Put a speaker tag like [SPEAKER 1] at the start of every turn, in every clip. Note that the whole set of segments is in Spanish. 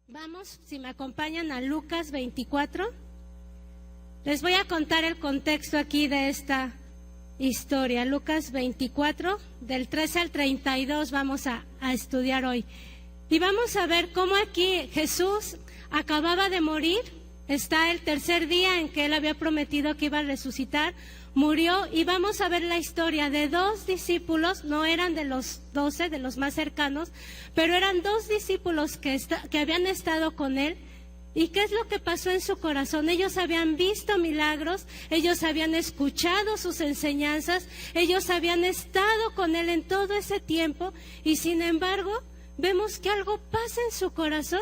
[SPEAKER 1] Vamos, si me acompañan, a Lucas 24. Les voy a contar el contexto aquí de esta historia. Lucas 24, del 13 al 32 vamos a estudiar hoy. Y vamos a ver cómo aquí Jesús acababa de morir. Está el tercer día en que Él había prometido que iba a resucitar. Murió y vamos a ver la historia de dos discípulos, no eran de los 12, de los más cercanos, pero eran dos discípulos que habían estado con Él. ¿Y qué es lo que pasó en su corazón? Ellos habían visto milagros, ellos habían escuchado sus enseñanzas, ellos habían estado con Él en todo ese tiempo y sin embargo vemos que algo pasa en su corazón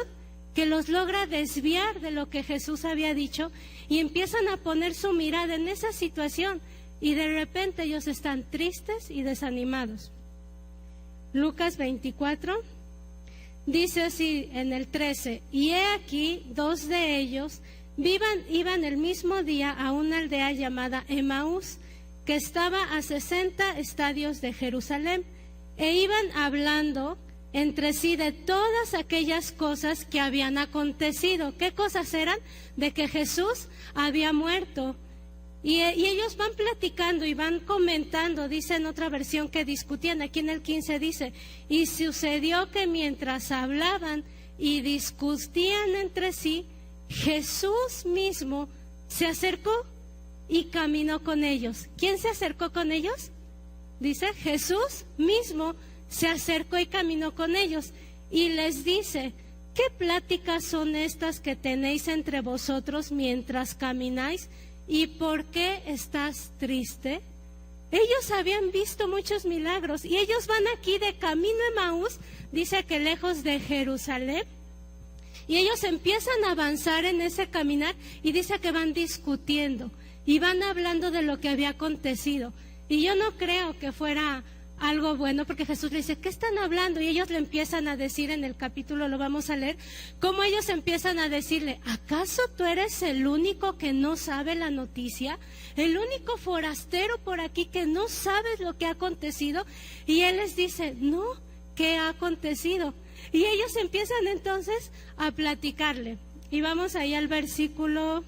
[SPEAKER 1] que los logra desviar de lo que Jesús había dicho y empiezan a poner su mirada en esa situación y de repente ellos están tristes y desanimados. Lucas 24 dice así en el 13: y he aquí dos de ellos iban el mismo día a una aldea llamada Emaús, que estaba a 60 estadios de Jerusalén, e iban hablando entre sí de todas aquellas cosas que habían acontecido. ¿Qué cosas eran? De que Jesús había muerto. Y ellos van platicando y van comentando, dice en otra versión que discutían. Aquí en el 15 dice: y sucedió que mientras hablaban y discutían entre sí, Jesús mismo se acercó y caminó con ellos. ¿Quién se acercó con ellos? Dice, Jesús mismo se acercó y caminó con ellos y les dice: ¿qué pláticas son estas que tenéis entre vosotros mientras camináis? ¿Y por qué estás triste? Ellos habían visto muchos milagros y ellos van aquí de camino a Emaús, dice que lejos de Jerusalén, y ellos empiezan a avanzar en ese caminar y dice que van discutiendo y van hablando de lo que había acontecido. Y yo no creo que fuera algo bueno, porque Jesús le dice: ¿qué están hablando? Y ellos le empiezan a decir, en el capítulo lo vamos a leer, cómo ellos empiezan a decirle: ¿acaso tú eres el único que no sabe la noticia? ¿El único forastero por aquí que no sabes lo que ha acontecido? Y él les dice: no, ¿qué ha acontecido? Y ellos empiezan entonces a platicarle. Y vamos ahí al versículo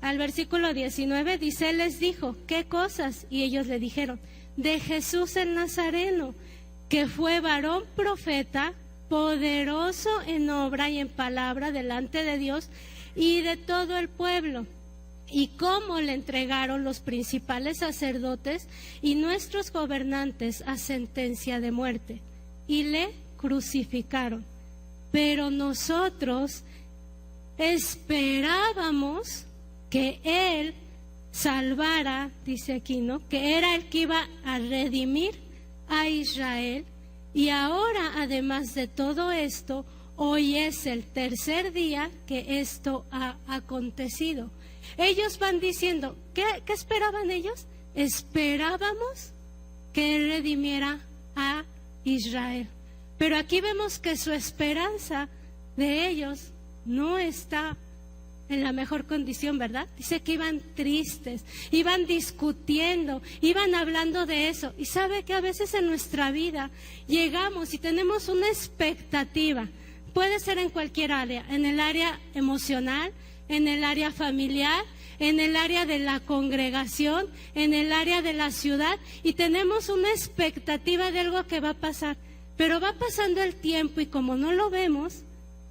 [SPEAKER 1] 19, dice: él les dijo: ¿qué cosas? Y ellos le dijeron: de Jesús el Nazareno, que fue varón profeta, poderoso en obra y en palabra delante de Dios y de todo el pueblo, y cómo le entregaron los principales sacerdotes y nuestros gobernantes a sentencia de muerte, y le crucificaron. Pero nosotros esperábamos que Él salvara, dice aquí, ¿no?, que era el que iba a redimir a Israel. Y ahora, además de todo esto, hoy es el tercer día que esto ha acontecido. Ellos van diciendo, ¿qué esperaban ellos? Esperábamos que Él redimiera a Israel. Pero aquí vemos que su esperanza de ellos no está en la mejor condición, ¿verdad? Dice que iban tristes, iban discutiendo, iban hablando de eso. Y sabe que a veces en nuestra vida llegamos y tenemos una expectativa. Puede ser en cualquier área, en el área emocional, en el área familiar, en el área de la congregación, en el área de la ciudad, y tenemos una expectativa de algo que va a pasar. Pero va pasando el tiempo y como no lo vemos,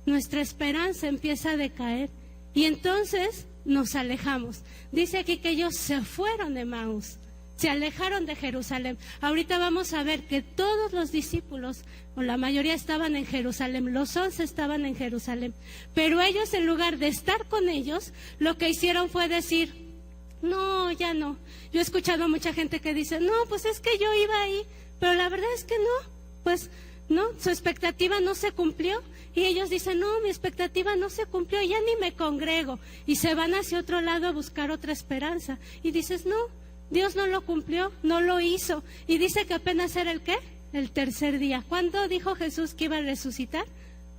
[SPEAKER 1] nuestra esperanza empieza a decaer. Y entonces nos alejamos. Dice aquí que ellos se fueron de Emaús, se alejaron de Jerusalén. Ahorita vamos a ver que todos los discípulos, o la mayoría, estaban en Jerusalén, los 11 estaban en Jerusalén. Pero ellos, en lugar de estar con ellos, lo que hicieron fue decir: no, ya no. Yo he escuchado a mucha gente que dice: no, pues es que yo iba ahí, pero la verdad es que no, pues no, su expectativa no se cumplió. Y ellos dicen: no, mi expectativa no se cumplió, ya ni me congrego. Y se van hacia otro lado a buscar otra esperanza. Y dices: no, Dios no lo cumplió, no lo hizo. Y dice que apenas era ¿el qué? El tercer día. ¿Cuándo dijo Jesús que iba a resucitar?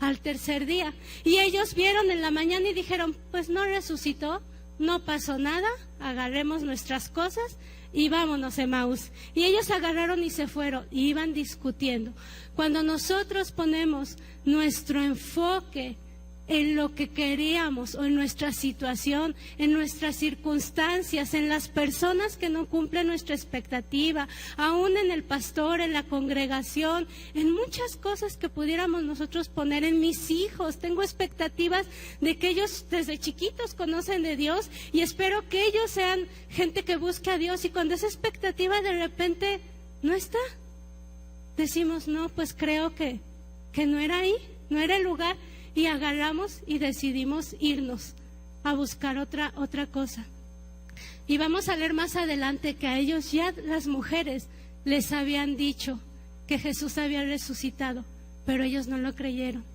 [SPEAKER 1] Al tercer día. Y ellos vieron en la mañana y dijeron: pues no resucitó, no pasó nada, agarremos nuestras cosas y vámonos, Emaús. Y ellos agarraron y se fueron, y iban discutiendo. Cuando nosotros ponemos nuestro enfoque en lo que queríamos o en nuestra situación, en nuestras circunstancias, en las personas que no cumplen nuestra expectativa, aún en el pastor, en la congregación, en muchas cosas que pudiéramos nosotros poner, en mis hijos. Tengo expectativas de que ellos desde chiquitos conocen de Dios y espero que ellos sean gente que busque a Dios, y cuando esa expectativa de repente no está, decimos, no, pues creo que no era ahí, no era el lugar. Y agarramos y decidimos irnos a buscar otra cosa. Y vamos a leer más adelante que a ellos ya las mujeres les habían dicho que Jesús había resucitado, pero ellos no lo creyeron.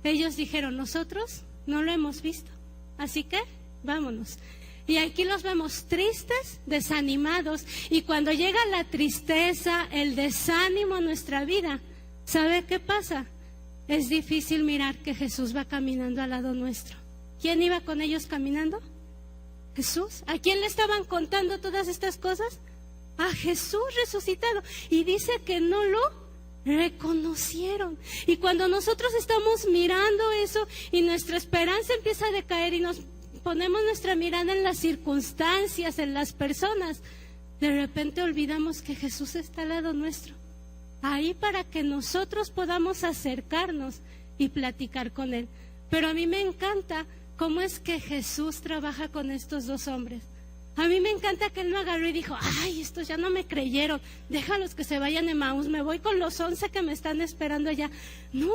[SPEAKER 1] Ellos dijeron, nosotros no lo hemos visto, así que vámonos. Y aquí los vemos tristes, desanimados, y cuando llega la tristeza, el desánimo a nuestra vida, ¿sabe qué pasa? Es difícil mirar que Jesús va caminando al lado nuestro. ¿Quién iba con ellos caminando? Jesús. ¿A quién le estaban contando todas estas cosas? A Jesús resucitado. Y dice que no lo reconocieron. Y cuando nosotros estamos mirando eso y nuestra esperanza empieza a decaer y nos ponemos nuestra mirada en las circunstancias, en las personas, de repente olvidamos que Jesús está al lado nuestro, ahí para que nosotros podamos acercarnos y platicar con Él. Pero a mí me encanta cómo es que Jesús trabaja con estos dos hombres. A mí me encanta que Él no agarró y dijo, ay, estos ya no me creyeron, déjalos que se vayan a Emaús, me voy con los 11 que me están esperando allá. No,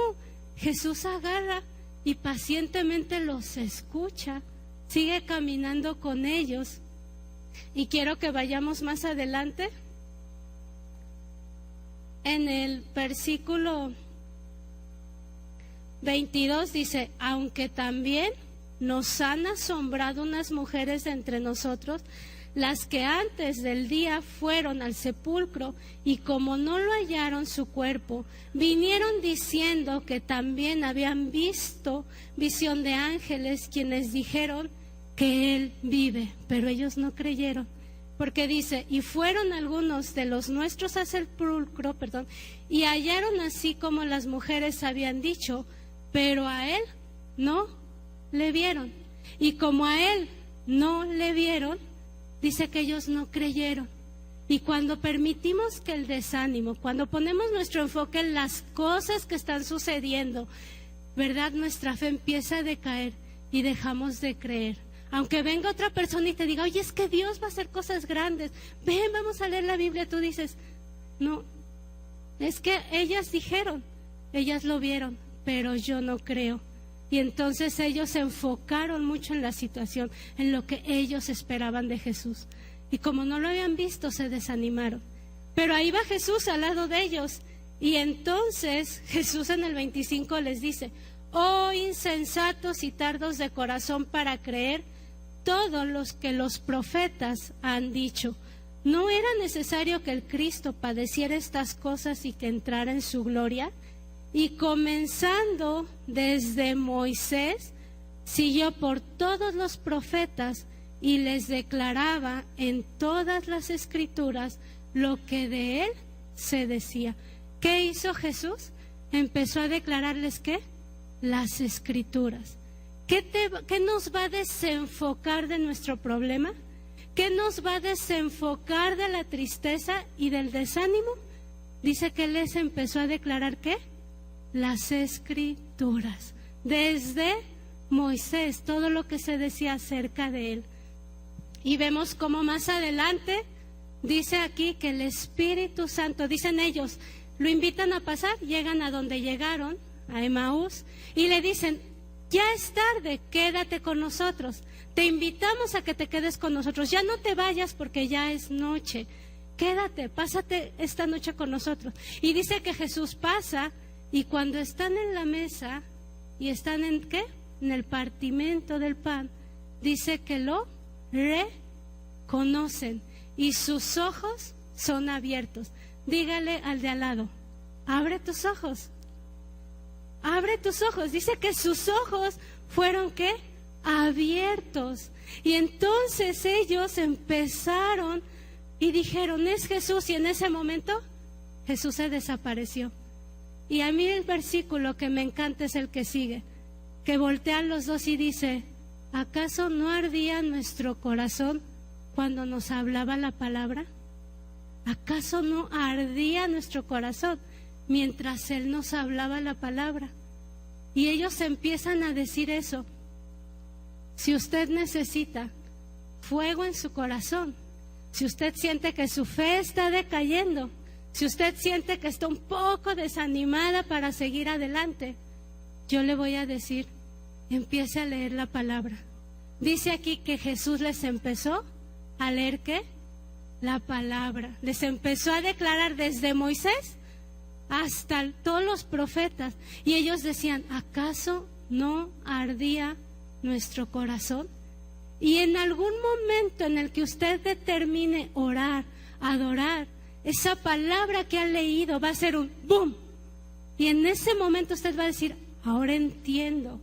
[SPEAKER 1] Jesús agarra y pacientemente los escucha, sigue caminando con ellos. Y quiero que vayamos más adelante. En el versículo 22 dice, aunque también nos han asombrado unas mujeres de entre nosotros, las que antes del día fueron al sepulcro, y como no lo hallaron su cuerpo, vinieron diciendo que también habían visto visión de ángeles, quienes dijeron que Él vive, pero ellos no creyeron. Porque dice, y fueron algunos de los nuestros al sepulcro, y hallaron así como las mujeres habían dicho, pero a Él no le vieron. Y como a Él no le vieron, dice que ellos no creyeron. Y cuando permitimos que el desánimo, cuando ponemos nuestro enfoque en las cosas que están sucediendo, ¿verdad? Nuestra fe empieza a decaer y dejamos de creer. Aunque venga otra persona y te diga, oye, es que Dios va a hacer cosas grandes, ven, vamos a leer la Biblia, tú dices, no, es que ellas dijeron, ellas lo vieron, pero yo no creo. Y entonces ellos se enfocaron mucho en la situación, en lo que ellos esperaban de Jesús. Y como no lo habían visto, se desanimaron. Pero ahí va Jesús al lado de ellos. Y entonces Jesús en el 25 les dice, oh insensatos y tardos de corazón para creer todos los que los profetas han dicho. ¿No era necesario que el Cristo padeciera estas cosas y que entrara en su gloria? Y comenzando desde Moisés, siguió por todos los profetas y les declaraba en todas las escrituras lo que de Él se decía. ¿Qué hizo Jesús? Empezó a declararles ¿qué? Las escrituras. ¿Qué nos va a desenfocar de nuestro problema? ¿Qué nos va a desenfocar de la tristeza y del desánimo? Dice que les empezó a declarar ¿qué? Las escrituras. Desde Moisés, todo lo que se decía acerca de Él. Y vemos cómo más adelante dice aquí que el Espíritu Santo, dicen ellos, lo invitan a pasar, llegan a donde llegaron, a Emaús, y le dicen, ya es tarde, quédate con nosotros, te invitamos a que te quedes con nosotros, ya no te vayas porque ya es noche, quédate, pásate esta noche con nosotros. Y dice que Jesús pasa, y cuando están en la mesa, y están en ¿qué? En el partimento del pan, dice que lo reconocen, y sus ojos son abiertos. Dígale al de al lado, abre tus ojos. Abre tus ojos. Dice que sus ojos fueron ¿qué? Abiertos. Y entonces ellos empezaron y dijeron, es Jesús, y en ese momento Jesús se desapareció. Y a mí el versículo que me encanta es el que sigue, que voltean los dos y dice, ¿acaso no ardía nuestro corazón cuando nos hablaba la palabra? ¿Acaso no ardía nuestro corazón mientras Él nos hablaba la palabra? Y ellos empiezan a decir eso. Si usted necesita fuego en su corazón, si usted siente que su fe está decayendo, si usted siente que está un poco desanimada para seguir adelante, yo le voy a decir, empiece a leer la palabra. Dice aquí que Jesús les empezó a leer, ¿qué? La palabra. Les empezó a declarar desde Moisés hasta todos los profetas. Y ellos decían, ¿acaso no ardía nuestro corazón? Y en algún momento en el que usted determine orar, adorar, esa palabra que ha leído va a ser un boom. Y en ese momento usted va a decir, ahora entiendo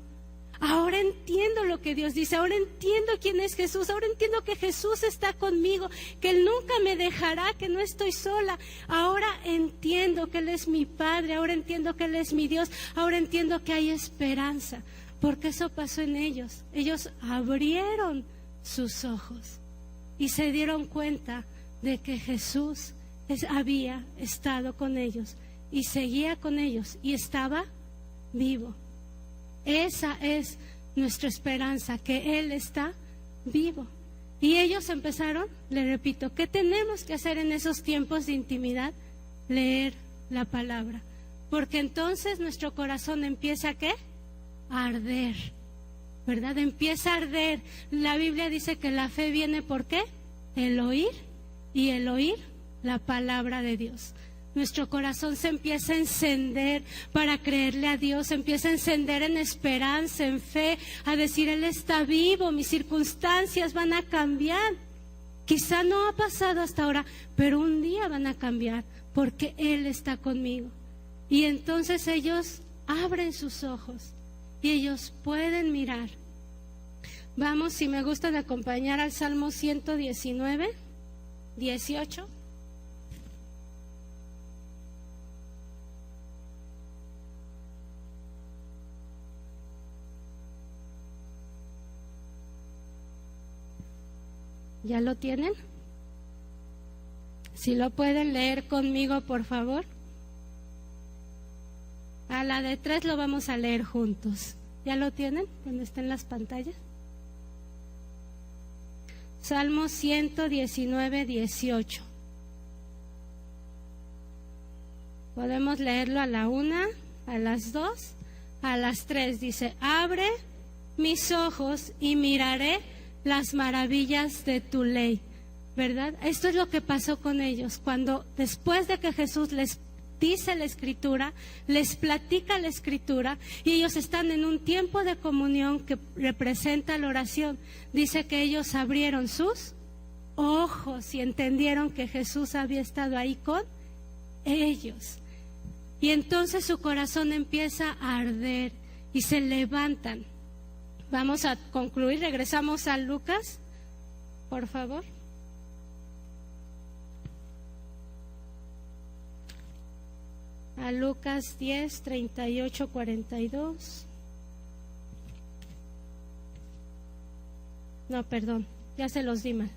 [SPEAKER 1] lo que Dios dice, ahora entiendo quién es Jesús, ahora entiendo que Jesús está conmigo, que Él nunca me dejará, que no estoy sola, ahora entiendo que Él es mi Padre, ahora entiendo que Él es mi Dios, ahora entiendo que hay esperanza, porque eso pasó en ellos. Ellos abrieron sus ojos y se dieron cuenta de que Jesús había estado con ellos y seguía con ellos y estaba vivo. Esa es nuestra esperanza, que Él está vivo. Y ellos empezaron, le repito, ¿qué tenemos que hacer en esos tiempos de intimidad? Leer la palabra, porque entonces nuestro corazón empieza ¿a qué? A arder, ¿verdad? Empieza a arder. La Biblia dice que la fe viene ¿por qué? El oír, y el oír la palabra de Dios. Nuestro corazón se empieza a encender para creerle a Dios, se empieza a encender en esperanza, en fe, a decir, Él está vivo, mis circunstancias van a cambiar. Quizá no ha pasado hasta ahora, pero un día van a cambiar, porque Él está conmigo. Y entonces ellos abren sus ojos y ellos pueden mirar. Vamos, si me gustan acompañar al Salmo 119, 18. ¿Ya lo tienen? Si lo pueden leer conmigo, por favor. A la de 3 lo vamos a leer juntos. ¿Ya lo tienen? Cuando estén las pantallas. Salmo 119, 18. Podemos leerlo a la 1, a las 2, a las 3. Dice, abre mis ojos y miraré las maravillas de tu ley, ¿verdad? Esto es lo que pasó con ellos, cuando después de que Jesús les dice la Escritura, les platica la Escritura, y ellos están en un tiempo de comunión que representa la oración. Dice que ellos abrieron sus ojos y entendieron que Jesús había estado ahí con ellos. Y entonces su corazón empieza a arder y se levantan. Vamos a concluir, regresamos a Lucas, por favor. A Lucas 10, 38, 42. No, perdón, ya se los di mal.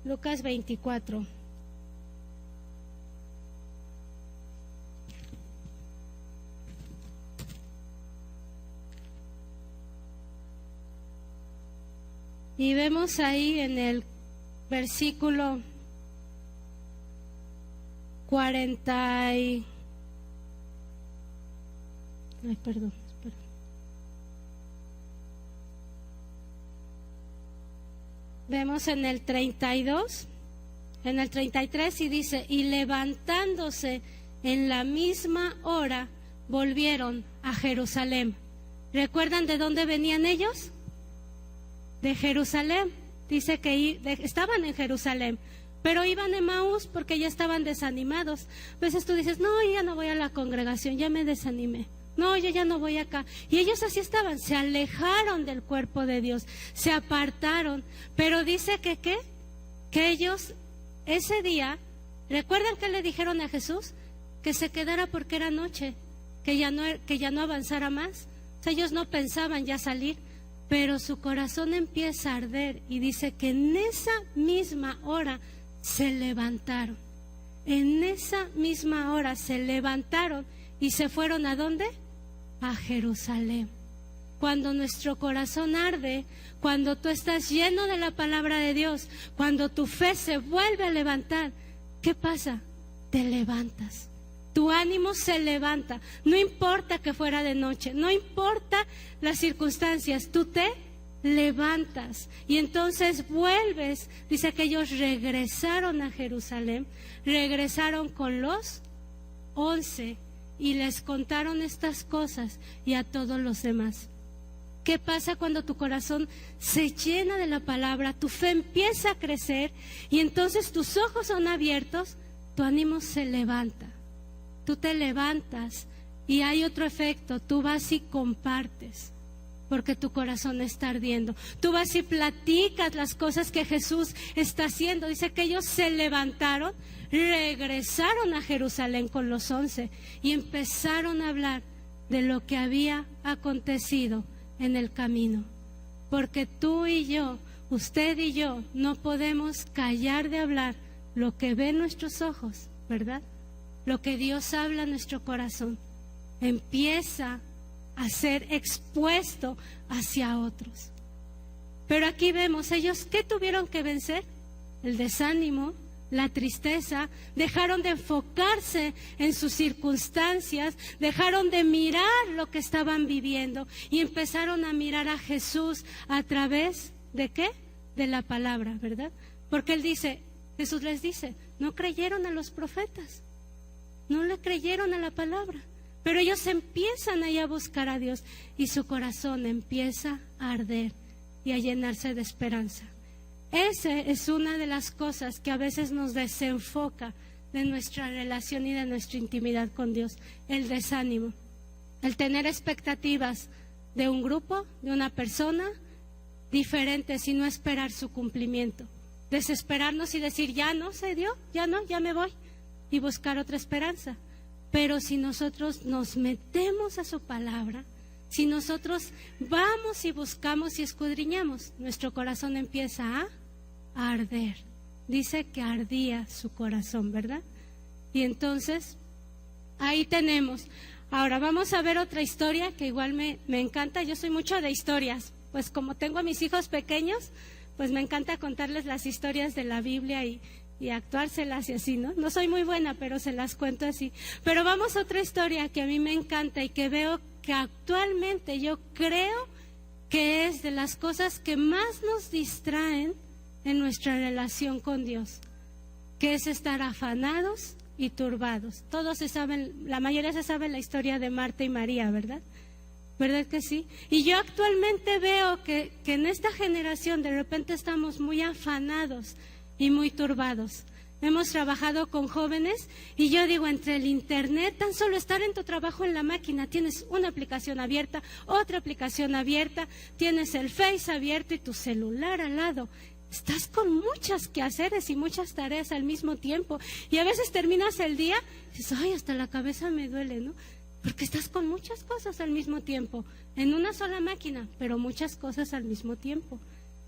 [SPEAKER 1] Lucas 24. Y vemos ahí en el versículo 40 y... Ay, perdón, espera. Vemos en el 32, en el 33 y dice, y levantándose en la misma hora, volvieron a Jerusalén. ¿Recuerdan de dónde venían ellos? De Jerusalén. Dice que estaban en Jerusalén, pero iban a Emaús porque ya estaban desanimados. A veces tú dices, no, ya no voy a la congregación, ya me desanimé. No, yo ya no voy acá. Y ellos así estaban, se alejaron del cuerpo de Dios, se apartaron. Pero dice que ¿qué? Que ellos ese día, ¿recuerdan que le dijeron a Jesús? Que se quedara porque era noche, que ya no avanzara más. O sea, ellos no pensaban ya salir, pero su corazón empieza a arder y dice que en esa misma hora se levantaron. En esa misma hora se levantaron y se fueron ¿a dónde? A Jerusalén. Cuando nuestro corazón arde, cuando tú estás lleno de la palabra de Dios, cuando tu fe se vuelve a levantar, ¿qué pasa? Te levantas. Tu ánimo se levanta. No importa que fuera de noche, no importa las circunstancias, tú te levantas. Y entonces vuelves. Dice que ellos regresaron a Jerusalén, regresaron con los 11 y les contaron estas cosas y a todos los demás. ¿Qué pasa cuando tu corazón se llena de la palabra? Tu fe empieza a crecer y entonces tus ojos son abiertos, tu ánimo se levanta. Tú te levantas y hay otro efecto, tú vas y compartes porque tu corazón está ardiendo. Tú vas y platicas las cosas que Jesús está haciendo. Dice que ellos se levantaron, regresaron a Jerusalén con los 11 y empezaron a hablar de lo que había acontecido en el camino. Porque tú y yo, usted y yo, no podemos callar de hablar lo que ven nuestros ojos, ¿verdad? Lo que Dios habla en nuestro corazón empieza a ser expuesto hacia otros. Pero aquí vemos, ellos, ¿qué tuvieron que vencer? El desánimo, la tristeza, dejaron de enfocarse en sus circunstancias, dejaron de mirar lo que estaban viviendo y empezaron a mirar a Jesús a través de ¿qué? De la palabra, ¿verdad? Porque él dice, Jesús les dice, no creyeron a los profetas, no le creyeron a la palabra, pero ellos empiezan ahí a buscar a Dios y su corazón empieza a arder y a llenarse de esperanza. Esa es una de las cosas que a veces nos desenfoca de nuestra relación y de nuestra intimidad con Dios, el desánimo, el tener expectativas de un grupo, de una persona diferentes y no esperar su cumplimiento, desesperarnos y decir, ya no se dio, ya no, ya me voy, y buscar otra esperanza. Pero si nosotros nos metemos a su palabra, si nosotros vamos y buscamos y escudriñamos, nuestro corazón empieza a arder. Dice que ardía su corazón, ¿verdad? Y entonces, ahí tenemos. Ahora vamos a ver otra historia que igual me encanta. Yo soy mucho de historias, pues como tengo a mis hijos pequeños, pues me encanta contarles las historias de la Biblia y actuárselas y así, ¿no? No soy muy buena, pero se las cuento así. Pero vamos a otra historia que a mí me encanta y que veo que actualmente yo creo que es de las cosas que más nos distraen en nuestra relación con Dios, que es estar afanados y turbados. Todos se saben, la mayoría se sabe la historia de Marta y María, ¿verdad? ¿Verdad que sí? Y yo actualmente veo que en esta generación de repente estamos muy afanados y muy turbados. Hemos trabajado con jóvenes y yo digo, entre el internet, tan solo estar en tu trabajo en la máquina, tienes una aplicación abierta, otra aplicación abierta, tienes el Face abierto y tu celular al lado. Estás con muchas quehaceres y muchas tareas al mismo tiempo y a veces terminas el día y dices, ay, hasta la cabeza me duele, ¿no? Porque estás con muchas cosas al mismo tiempo, en una sola máquina, pero muchas cosas al mismo tiempo.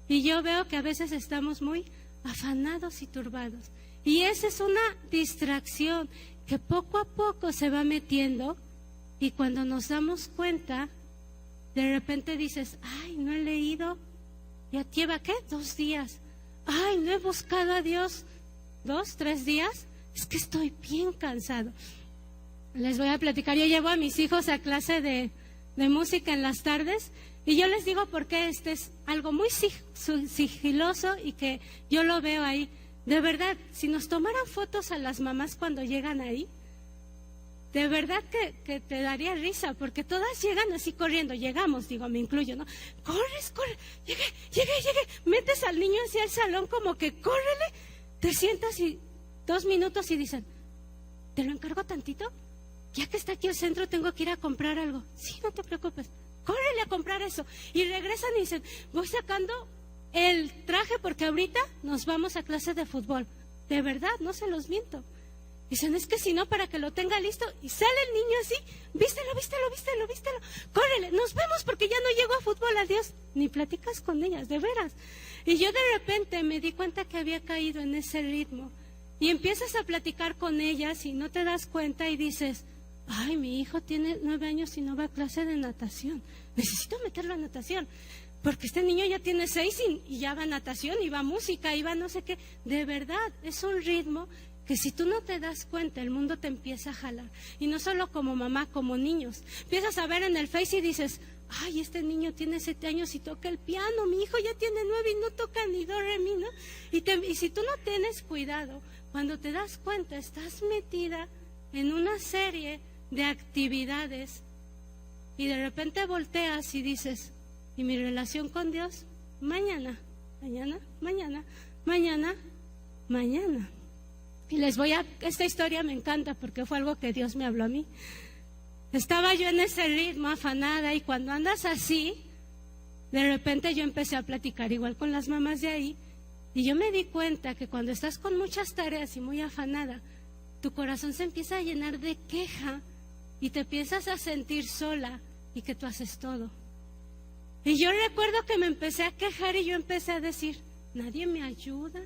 [SPEAKER 1] Y yo veo que a veces estamos muy afanados y turbados. Y esa es una distracción que poco a poco se va metiendo y cuando nos damos cuenta, de repente dices, ay, no he leído, ya lleva, ¿qué? 2 días. Ay, no he buscado a Dios 2, 3 días. Es que estoy bien cansado. Les voy a platicar, yo llevo a mis hijos a clase de música en las tardes y yo les digo por qué este es algo muy sigiloso y que yo lo veo ahí. De verdad, si nos tomaran fotos a las mamás cuando llegan ahí, de verdad que te daría risa, porque todas llegan así corriendo, llegamos, digo, me incluyo, ¿no? Corres, llegué, metes al niño hacia el salón como que córrele, te sientas y 2 minutos y dicen, ¿te lo encargo tantito? ya que está aquí el centro tengo que ir a comprar algo. Sí, no te preocupes, córrele a comprar eso. Y regresan y dicen, voy sacando el traje porque ahorita nos vamos a clase de fútbol. De verdad, no se los miento. Dicen, es que si no, para que lo tenga listo. Y sale el niño así, vístelo, córrele, nos vemos porque ya no llego a fútbol, adiós. Ni platicas con ellas, de veras. Y yo de repente me di cuenta que había caído en ese ritmo. Y empiezas a platicar con ellas y no te das cuenta y dices, ay, mi hijo tiene 9 años y no va a clase de natación. Necesito meterlo a natación. Porque este niño ya tiene 6 y ya va a natación, y va a música, y va no sé qué. De verdad, es un ritmo que si tú no te das cuenta, el mundo te empieza a jalar. Y no solo como mamá, como niños. Empiezas a ver en el Face y dices, ay, este niño tiene 7 años y toca el piano, mi hijo ya tiene 9 y no toca ni do, re, mi, ¿no? Y si tú no tienes cuidado, cuando te das cuenta, estás metida en una serie de actividades y de repente volteas y dices, ¿y mi relación con Dios? Mañana. Y esta historia me encanta porque fue algo que Dios me habló a mí. Estaba yo en ese ritmo, afanada, y cuando andas así, de repente yo empecé a platicar igual con las mamás de ahí, y yo me di cuenta que cuando estás con muchas tareas y muy afanada, tu corazón se empieza a llenar de queja y te empiezas a sentir sola y que tú haces todo. Y yo recuerdo que me empecé a quejar y yo empecé a decir, nadie me ayuda,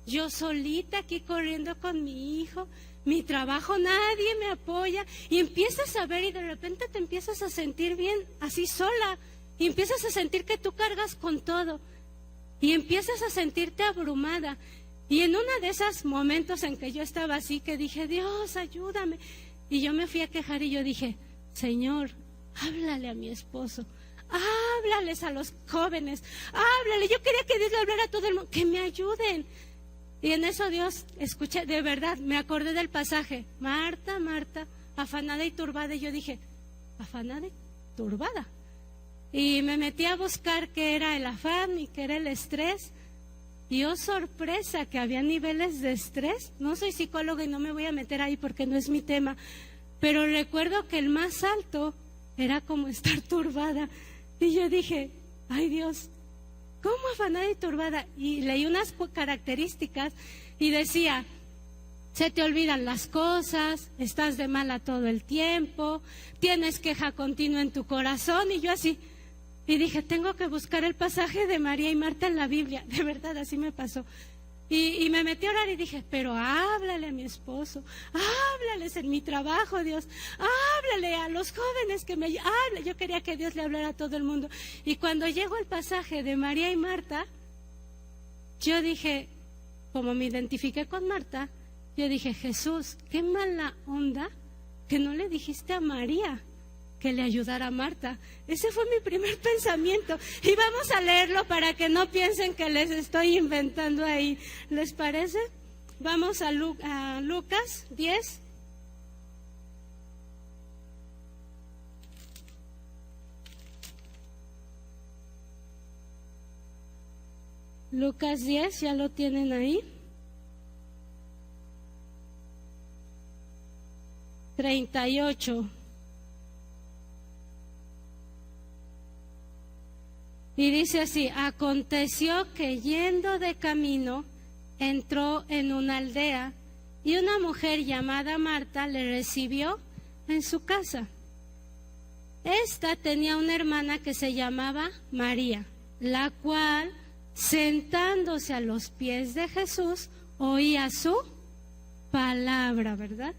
[SPEAKER 1] yo solita aquí corriendo con mi hijo, mi trabajo, nadie me apoya. Y empiezas a ver y de repente te empiezas a sentir bien así sola. Y empiezas a sentir que tú cargas con todo. Y empiezas a sentirte abrumada. Y en uno de esos momentos en que yo estaba así, que dije, Dios, ayúdame. Y yo me fui a quejar y yo dije, Señor, háblale a mi esposo. Háblales a los jóvenes. Háblale. Yo quería que Dios le hablara a todo el mundo. Que me ayuden. Y en eso Dios, escuché, de verdad, me acordé del pasaje. Marta, Marta, afanada y turbada. Y yo dije, afanada y turbada. Y me metí a buscar qué era el afán y qué era el estrés. Y oh, sorpresa, que había niveles de estrés. No soy psicóloga y no me voy a meter ahí porque no es mi tema. Pero recuerdo que el más alto era como estar turbada. Y yo dije, ay Dios, ¿cómo afanada y turbada? Y leí unas características y decía, se te olvidan las cosas, estás de mala todo el tiempo, tienes queja continua en tu corazón. Y yo así, y dije, tengo que buscar el pasaje de María y Marta en la Biblia. De verdad, así me pasó. Y me metí a orar y dije, pero háblale a mi esposo, háblales en mi trabajo, Dios, háblale a los jóvenes que me hablen. Yo quería que Dios le hablara a todo el mundo. Y cuando llegó el pasaje de María y Marta, yo dije, como me identifiqué con Marta, yo dije, Jesús, qué mala onda que no le dijiste a María que le ayudara a Marta. Ese fue mi primer pensamiento. Y vamos a leerlo para que no piensen que les estoy inventando ahí. ¿Les parece? Vamos a Lucas 10. Lucas 10, ya lo tienen ahí. 38. Y dice así, aconteció que yendo de camino, entró en una aldea y una mujer llamada Marta le recibió en su casa. Esta tenía una hermana que se llamaba María, la cual, sentándose a los pies de Jesús, oía su palabra, ¿verdad?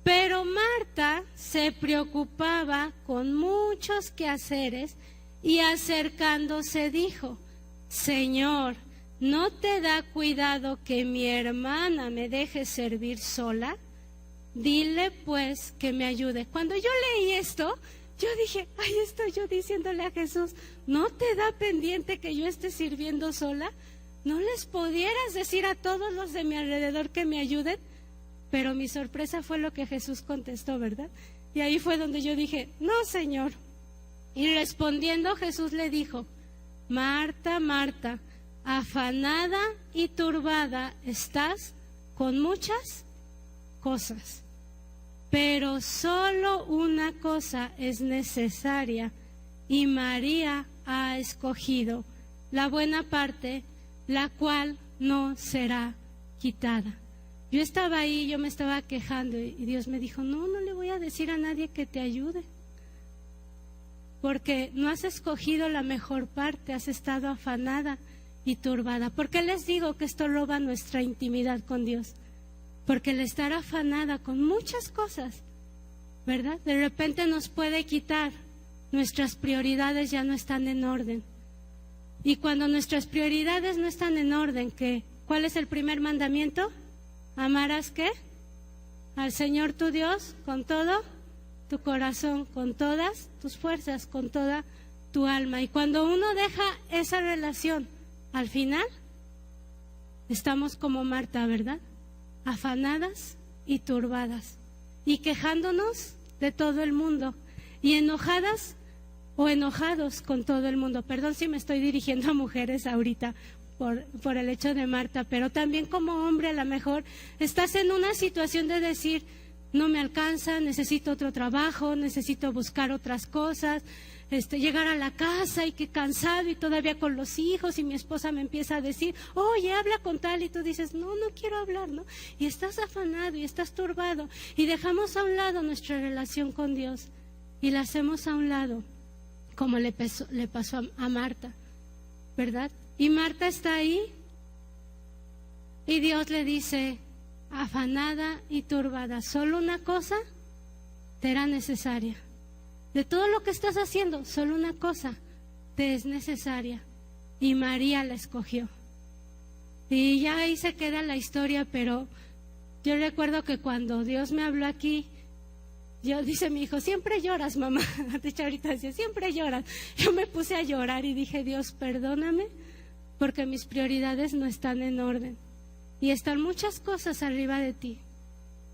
[SPEAKER 1] Pero Marta se preocupaba con muchos quehaceres y acercándose dijo, Señor, ¿no te da cuidado que mi hermana me deje servir sola? Dile pues que me ayude. Cuando yo leí esto, yo dije, ahí estoy yo diciéndole a Jesús, ¿no te da pendiente que yo esté sirviendo sola? ¿No les pudieras decir a todos los de mi alrededor que me ayuden? Pero mi sorpresa fue lo que Jesús contestó, ¿verdad? Y ahí fue donde yo dije, no, Señor. Y respondiendo Jesús le dijo, Marta, Marta, afanada y turbada estás con muchas cosas. pero solo una cosa es necesaria, y María ha escogido la buena parte, la cual no será quitada. Yo estaba ahí, yo me estaba quejando y Dios me dijo, no le voy a decir a nadie que te ayude, porque no has escogido la mejor parte, has estado afanada y turbada. ¿Por qué les digo que esto roba nuestra intimidad con Dios? Porque el estar afanada con muchas cosas, ¿verdad? De repente nos puede quitar, nuestras prioridades ya no están en orden. Y cuando nuestras prioridades no están en orden, ¿cuál es el primer mandamiento? ¿Amarás qué? Al Señor tu Dios con todo tu corazón, con todas tus fuerzas, con toda tu alma. Y cuando uno deja esa relación, al final, estamos como Marta, ¿verdad? Afanadas y turbadas, y quejándonos de todo el mundo, y enojadas o enojados con todo el mundo. Perdón si me estoy dirigiendo a mujeres ahorita por el hecho de Marta, pero también como hombre a lo mejor estás en una situación de decir, no me alcanza, necesito otro trabajo, necesito buscar otras cosas, llegar a la casa y qué cansado, y todavía con los hijos, y mi esposa me empieza a decir, oye, habla con tal, y tú dices, no quiero hablar, ¿no? Y estás afanado y estás turbado, y dejamos a un lado nuestra relación con Dios y la hacemos a un lado, como le pasó a Marta, ¿verdad? Y Marta está ahí y Dios le dice, afanada y turbada, solo una cosa te era necesaria. De todo lo que estás haciendo, solo una cosa te es necesaria. Y María la escogió. Y ya ahí se queda la historia, pero yo recuerdo que cuando Dios me habló aquí, dice mi hijo, siempre lloras, mamá. De hecho ahorita decía, siempre lloras. Yo me puse a llorar y dije, Dios, perdóname, porque mis prioridades no están en orden. Y están muchas cosas arriba de ti.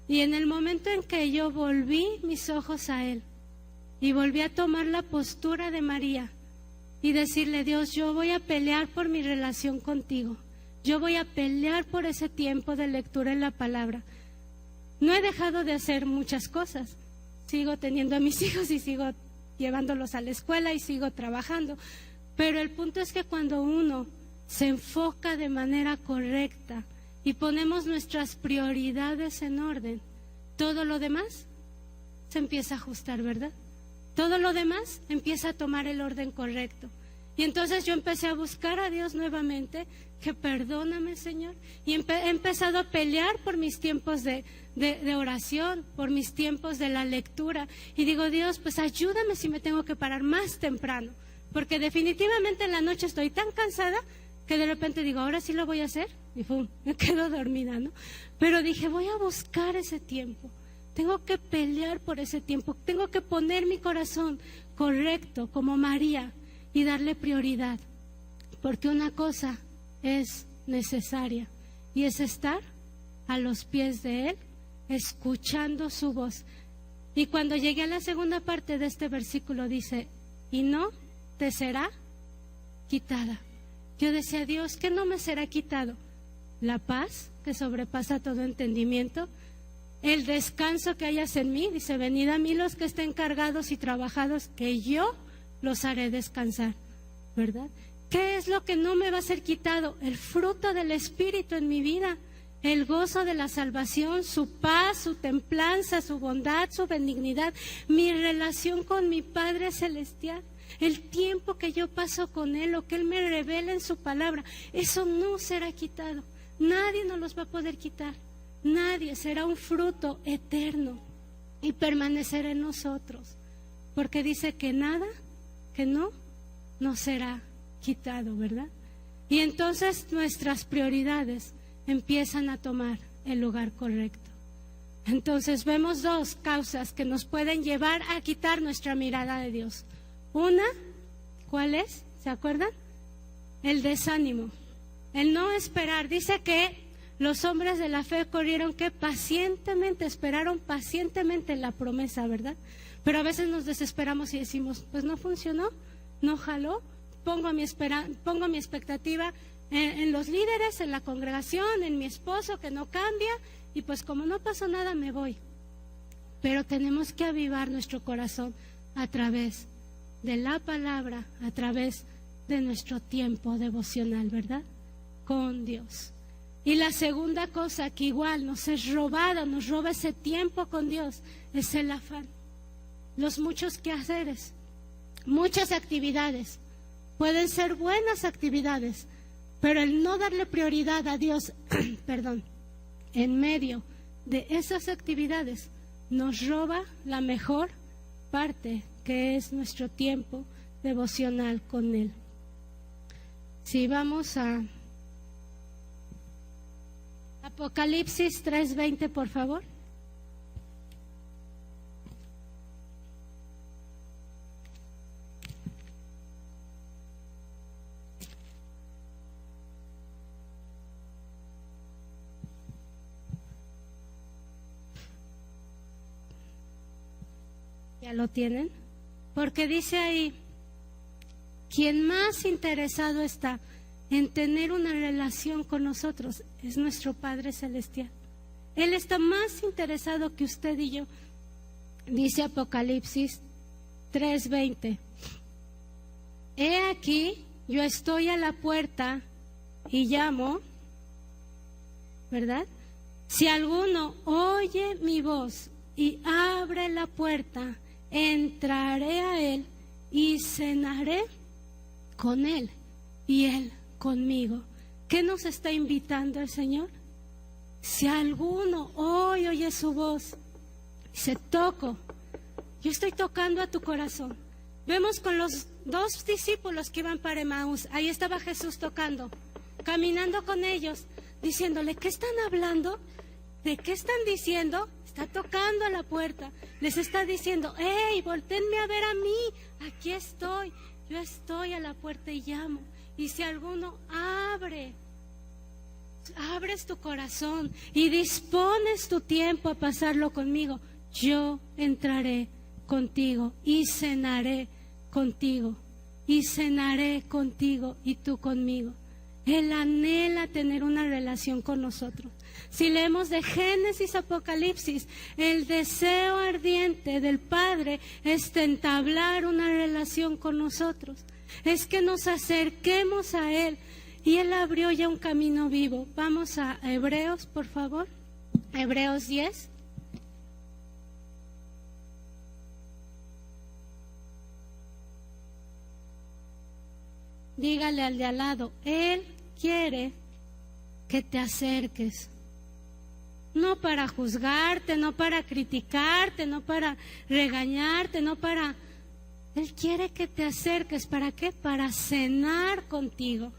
[SPEAKER 1] Y en el momento en que yo volví mis ojos a Él, y volví a tomar la postura de María y decirle, Dios, yo voy a pelear por mi relación contigo. Yo voy a pelear por ese tiempo de lectura en la palabra. No he dejado de hacer muchas cosas. Sigo teniendo a mis hijos y sigo llevándolos a la escuela y sigo trabajando. Pero el punto es que cuando uno se enfoca de manera correcta y ponemos nuestras prioridades en orden, todo lo demás se empieza a ajustar, ¿verdad? Todo lo demás empieza a tomar el orden correcto. Y entonces yo empecé a buscar a Dios nuevamente, que perdóname, Señor, y he empezado a pelear por mis tiempos de oración, por mis tiempos de la lectura, y digo, Dios, pues ayúdame si me tengo que parar más temprano, porque definitivamente en la noche estoy tan cansada que de repente digo, ahora sí lo voy a hacer, y ¡pum!, me quedo dormida, ¿no? Pero dije, voy a buscar ese tiempo. Tengo que pelear por ese tiempo, tengo que poner mi corazón correcto como María y darle prioridad, porque una cosa es necesaria y es estar a los pies de Él, escuchando su voz. Y cuando llegué a la segunda parte de este versículo dice, y no te será quitada. Yo decía, Dios, ¿qué no me será quitado? La paz que sobrepasa todo entendimiento, el descanso que hayas en mí. Dice, venid a mí los que estén cargados y trabajados, que yo los haré descansar, ¿verdad? ¿Qué es lo que no me va a ser quitado? El fruto del Espíritu en mi vida, el gozo de la salvación, su paz, su templanza, su bondad, su benignidad, mi relación con mi Padre Celestial, el tiempo que yo paso con Él, lo que Él me revela en su palabra, eso no será quitado. Nadie nos los va a poder quitar. Nadie, será un fruto eterno y permanecerá en nosotros, porque dice que nada, que no será quitado, ¿verdad? Y entonces nuestras prioridades empiezan a tomar el lugar correcto. Entonces vemos dos causas que nos pueden llevar a quitar nuestra mirada de Dios. Una, ¿cuál es? ¿Se acuerdan? El desánimo, el no esperar. Dice que los hombres de la fe corrieron que pacientemente, esperaron pacientemente la promesa, ¿verdad? Pero a veces nos desesperamos y decimos, pues no funcionó, no jaló, pongo mi expectativa en los líderes, en la congregación, en mi esposo que no cambia, y pues como no pasó nada me voy. pero tenemos que avivar nuestro corazón a través de la palabra, a través de nuestro tiempo devocional, ¿verdad? Con Dios. Y la segunda cosa que igual nos es robada, nos roba ese tiempo con Dios, es el afán. Los muchos quehaceres, muchas actividades, pueden ser buenas actividades, pero el no darle prioridad a Dios, perdón, en medio de esas actividades, nos roba la mejor parte, que es nuestro tiempo devocional con Él. Si vamos a Apocalipsis 3:20, por favor. ¿Ya lo tienen? Porque dice ahí, quien más interesado está en tener una relación con nosotros es nuestro Padre Celestial. Él está más interesado que usted y yo. Dice Apocalipsis 3:20. He aquí, yo estoy a la puerta y llamo, ¿verdad? Si alguno oye mi voz y abre la puerta, entraré a él y cenaré con él y él conmigo. ¿Qué nos está invitando el Señor? Si alguno hoy oye su voz, dice, toco, yo estoy tocando a tu corazón. Vemos con los dos discípulos que iban para Emaús, ahí estaba Jesús tocando, caminando con ellos, diciéndole, ¿qué están hablando? ¿De qué están diciendo? Está tocando a la puerta, les está diciendo, hey, voltéenme a ver a mí, aquí estoy, yo estoy a la puerta y llamo. Y si alguno abres tu corazón y dispones tu tiempo a pasarlo conmigo, yo entraré contigo y cenaré contigo, y cenaré contigo y tú conmigo. Él anhela tener una relación con nosotros. Si leemos de Génesis a Apocalipsis, el deseo ardiente del Padre es entablar una relación con nosotros, es que nos acerquemos a Él, y Él abrió ya un camino vivo. Vamos a Hebreos, por favor. Hebreos 10. Dígale al de al lado, Él quiere que te acerques. No para juzgarte, no para criticarte, no para regañarte, no para... Él quiere que te acerques. ¿Para qué? Para cenar contigo,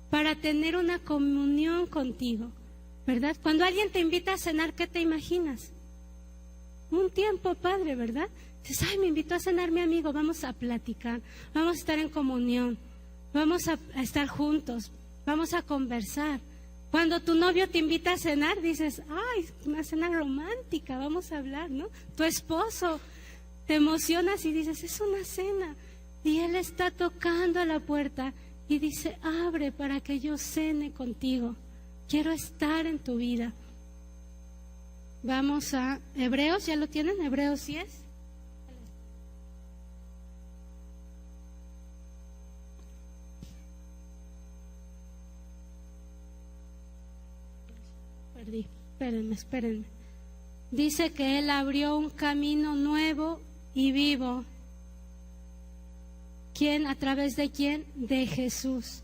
[SPEAKER 1] para tener una comunión contigo, ¿verdad? Cuando alguien te invita a cenar, ¿qué te imaginas? Un tiempo padre, ¿verdad? Dices, ay, me invitó a cenar mi amigo, vamos a platicar, vamos a estar en comunión, vamos a estar juntos, vamos a conversar. Cuando tu novio te invita a cenar, dices, ay, una cena romántica, vamos a hablar, ¿no? Tu esposo, te emocionas y dices, es una cena. Y Él está tocando a la puerta y dice, abre para que yo cene contigo. Quiero estar en tu vida. Vamos a Hebreos, ¿ya lo tienen? Hebreos 10. Perdí, espérenme. Dice que Él abrió un camino nuevo y vivo. ¿Quién? ¿A través de quién? De Jesús.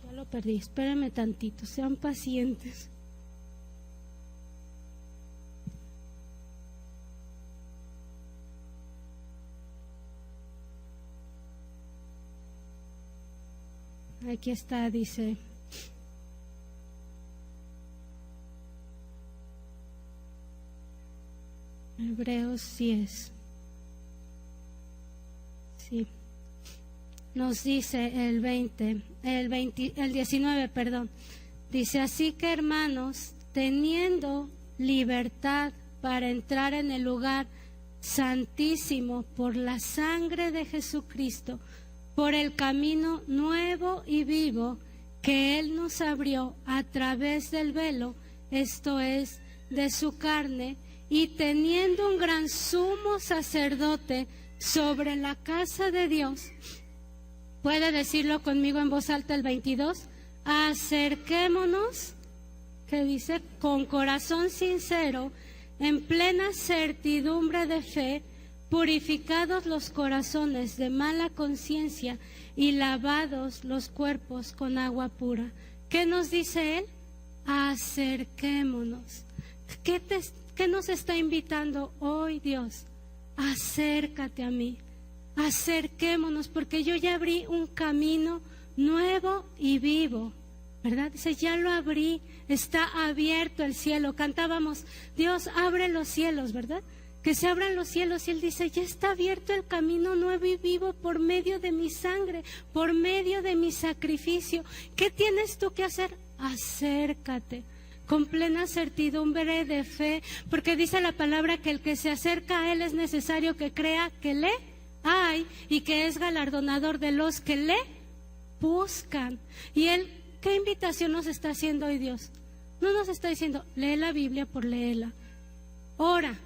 [SPEAKER 1] Ya lo perdí, espérenme tantito, sean pacientes. Aquí está, dice. Hebreos 10. Sí. Nos dice el 19, perdón. Dice, así que hermanos, teniendo libertad para entrar en el lugar santísimo por la sangre de Jesucristo, por el camino nuevo y vivo que Él nos abrió a través del velo, esto es, de su carne, y teniendo un gran sumo sacerdote sobre la casa de Dios. ¿Puede decirlo conmigo en voz alta el 22? Acerquémonos, que dice, con corazón sincero, en plena certidumbre de fe, purificados los corazones de mala conciencia y lavados los cuerpos con agua pura. ¿Qué nos dice Él? Acerquémonos. ¿Qué nos está invitando hoy Dios? Acércate a mí, acerquémonos, porque yo ya abrí un camino nuevo y vivo, ¿verdad? Dice, ya lo abrí, está abierto el cielo. Cantábamos, Dios abre los cielos, ¿verdad? Que se abran los cielos, y Él dice, ya está abierto el camino nuevo y vivo por medio de mi sangre, por medio de mi sacrificio. ¿Qué tienes tú que hacer? Acércate con plena certidumbre de fe, porque dice la palabra que el que se acerca a Él es necesario que crea que le hay y que es galardonador de los que le buscan. Y Él, ¿qué invitación nos está haciendo hoy Dios? No nos está diciendo, lee la Biblia por leerla, ora,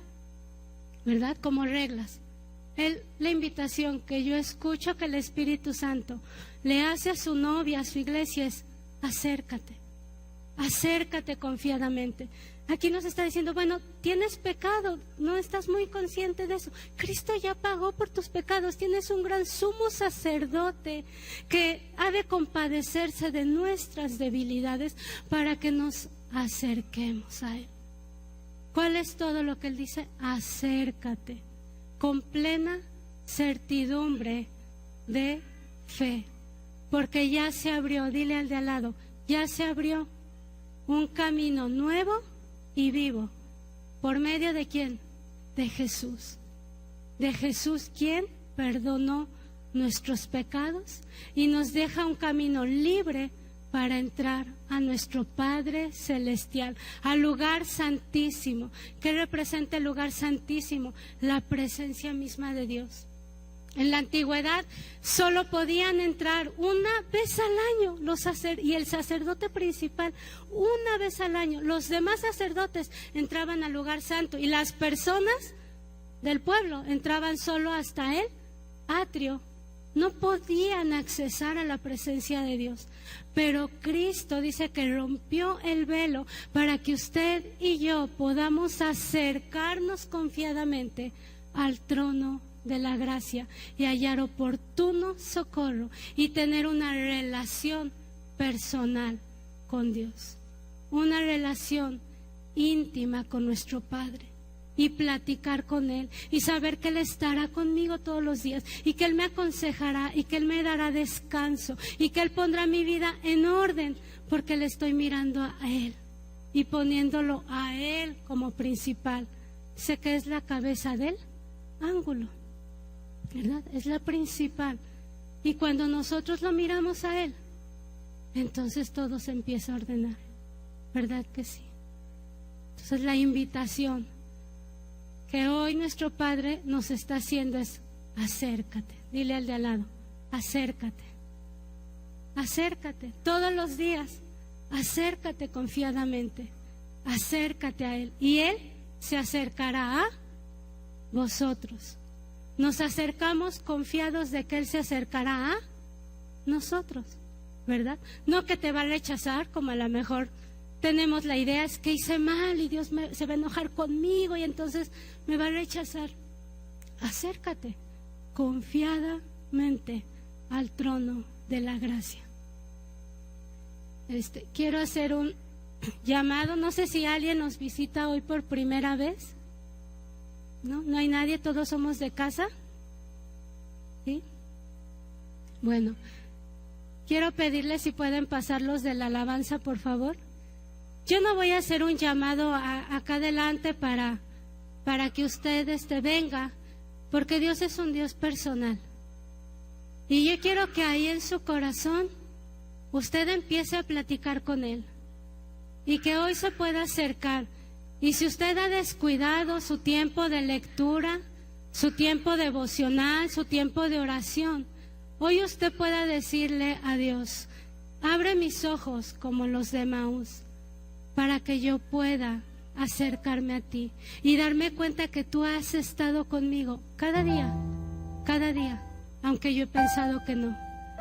[SPEAKER 1] ¿verdad? Como reglas. La invitación que yo escucho que el Espíritu Santo le hace a su novia, a su iglesia, es acércate. Acércate confiadamente. Aquí nos está diciendo, bueno, tienes pecado, no estás muy consciente de eso. Cristo ya pagó por tus pecados, tienes un gran sumo sacerdote que ha de compadecerse de nuestras debilidades para que nos acerquemos a Él. ¿Cuál es todo lo que Él dice? Acércate con plena certidumbre de fe, porque ya se abrió, dile al de al lado, ya se abrió un camino nuevo y vivo. ¿Por medio de quién? De Jesús. De Jesús, quien perdonó nuestros pecados y nos deja un camino libre para entrar a nuestro Padre Celestial, al lugar santísimo. ¿Qué representa el lugar santísimo? La presencia misma de Dios. En la antigüedad solo podían entrar una vez al año y el sacerdote principal una vez al año. Los demás sacerdotes entraban al lugar santo y las personas del pueblo entraban solo hasta el atrio. No podían accesar a la presencia de Dios. Pero Cristo dice que rompió el velo para que usted y yo podamos acercarnos confiadamente al trono de la gracia y hallar oportuno socorro y tener una relación personal con Dios, una relación íntima con nuestro Padre, y platicar con Él y saber que Él estará conmigo todos los días y que Él me aconsejará y que Él me dará descanso y que Él pondrá mi vida en orden porque le estoy mirando a Él y poniéndolo a Él como principal. Sé que es la cabeza del ángulo, ¿verdad? Es la principal. Y cuando nosotros lo miramos a Él, entonces todo se empieza a ordenar, ¿verdad que sí? Entonces la invitación que hoy nuestro Padre nos está haciendo es: acércate. Dile al de al lado, acércate. Acércate todos los días, acércate confiadamente, acércate a Él y Él se acercará a vosotros. Nos acercamos confiados de que Él se acercará a nosotros, ¿verdad? No que te va a rechazar, como a lo mejor tenemos la idea, es que hice mal y Dios se va a enojar conmigo y entonces me va a rechazar. Acércate confiadamente al trono de la gracia. Quiero hacer un llamado, no sé si alguien nos visita hoy por primera vez. ¿No hay nadie? ¿Todos somos de casa? ¿Sí? Bueno, quiero pedirles si pueden pasar los de la alabanza, por favor. Yo no voy a hacer un llamado acá adelante para que usted venga, porque Dios es un Dios personal. Y yo quiero que ahí en su corazón usted empiece a platicar con Él y que hoy se pueda acercar. Y si usted ha descuidado su tiempo de lectura, su tiempo devocional, su tiempo de oración, hoy usted pueda decirle a Dios: Abre mis ojos como los de Emaús, para que yo pueda acercarme a ti y darme cuenta que tú has estado conmigo cada día, aunque yo he pensado que no.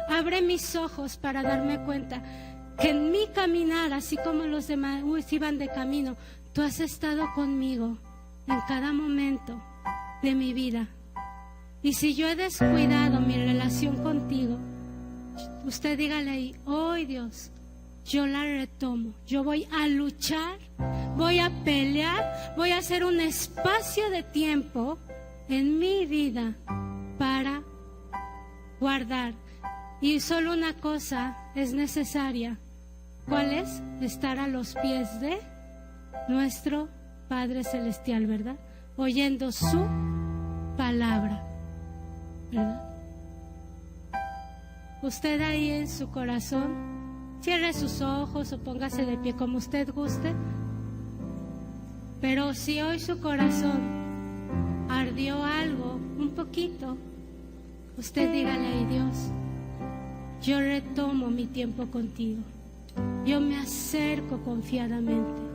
[SPEAKER 1] Abre mis ojos para darme cuenta que en mi caminar, así como los de Emaús iban de camino, tú has estado conmigo en cada momento de mi vida. Y si yo he descuidado mi relación contigo, usted dígale ahí, hoy Dios, yo la retomo, yo voy a luchar, voy a pelear, voy a hacer un espacio de tiempo en mi vida para guardar. Y solo una cosa es necesaria, ¿cuál es? Estar a los pies de nuestro Padre Celestial, ¿verdad? Oyendo su palabra, ¿verdad? Usted ahí en su corazón, cierre sus ojos o póngase de pie como usted guste. Pero si hoy su corazón ardió algo, un poquito, usted dígale ahí, Dios, yo retomo mi tiempo contigo. Yo me acerco confiadamente.